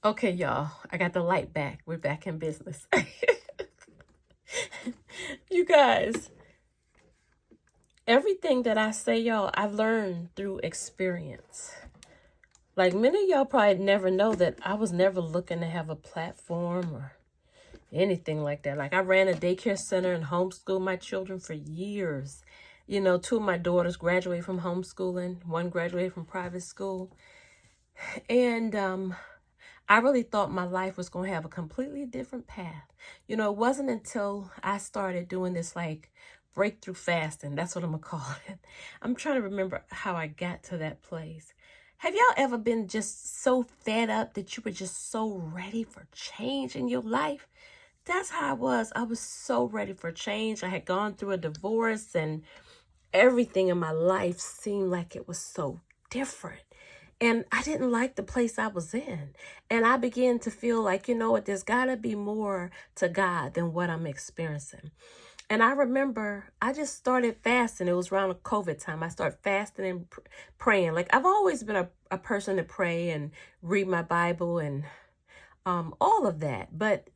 Okay, y'all, I got the light back. We're back in business. You guys, everything that I say, y'all, I've learned through experience. Like, many of y'all probably never know that I was never looking to have a platform or anything like that. Like, I ran a daycare center and homeschooled my children for years. You know, 2 of my daughters graduated from homeschooling. 1 graduated from private school. And I really thought my life was going to have a completely different path. You know, it wasn't until I started doing this, like, breakthrough fasting. That's what I'm going to call it. I'm trying to remember how I got to that place. Have y'all ever been just so fed up that you were just so ready for change in your life? That's how I was. I was so ready for change. I had gone through a divorce and everything in my life seemed like it was so different. And I didn't like the place I was in. And I began to feel like, you know what, there's got to be more to God than what I'm experiencing. And I remember I just started fasting. It was around COVID time. I started fasting and praying. Like, I've always been a person to pray and read my Bible and all of that. But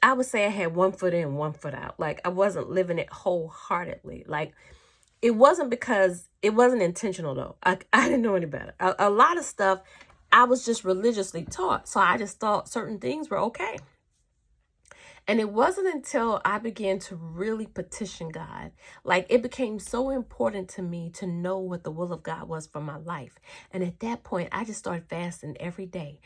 I would say I had 1 foot in, 1 foot out. Like, I wasn't living it wholeheartedly. Like, it wasn't because it wasn't intentional, though. I didn't know any better. A lot of stuff I was just religiously taught. So I just thought certain things were okay. And it wasn't until I began to really petition God, like, it became so important to me to know what the will of God was for my life. And at that point, I just started fasting every day.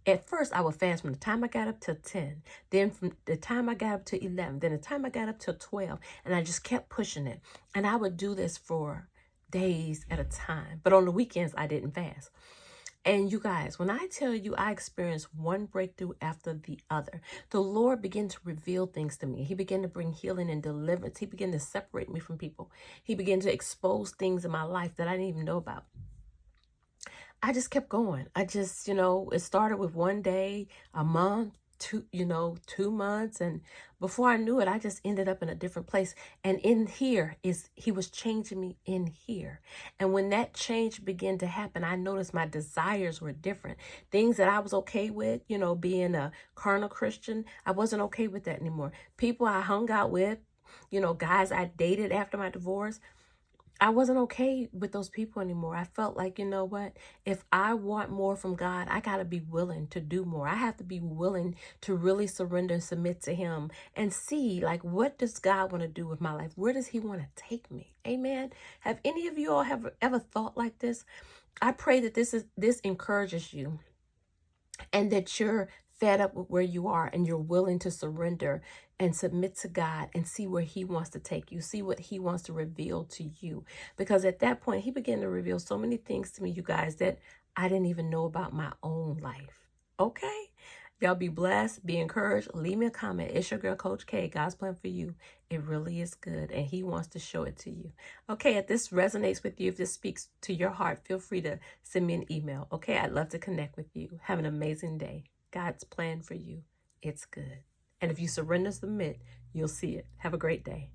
At first, I would fast from the time I got up to 10, then from the time I got up to 11, then the time I got up to 12, and I just kept pushing it. And I would do this for days at a time. But on the weekends, I didn't fast. And you guys, when I tell you I experienced one breakthrough after the other, the Lord began to reveal things to me. He began to bring healing and deliverance. He began to separate me from people. He began to expose things in my life that I didn't even know about. I just kept going. I just, it started with 1 day, a month, 2 months. And before I knew it, I just ended up in a different place. And in here he was changing me in here. And when that change began to happen, I noticed my desires were different. Things that I was okay with, being a carnal Christian, I wasn't okay with that anymore. People I hung out with, guys I dated after my divorce, I wasn't okay with those people anymore. I felt like, you know what? If I want more from God, I got to be willing to do more. I have to be willing to really surrender and submit to him and see, like, what does God want to do with my life? Where does he want to take me? Amen. Have any of you all ever thought like this? I pray that this encourages you and that you're fed up with where you are and you're willing to surrender and submit to God and see where he wants to take you, see what he wants to reveal to you. Because at that point, he began to reveal so many things to me, you guys, that I didn't even know about my own life. Okay? Y'all be blessed, be encouraged. Leave me a comment. It's your girl, Coach K. God's plan for you. It really is good, and he wants to show it to you. Okay, if this resonates with you, if this speaks to your heart, feel free to send me an email. Okay, I'd love to connect with you. Have an amazing day. God's plan for you, it's good. And if you surrender, submit, you'll see it. Have a great day.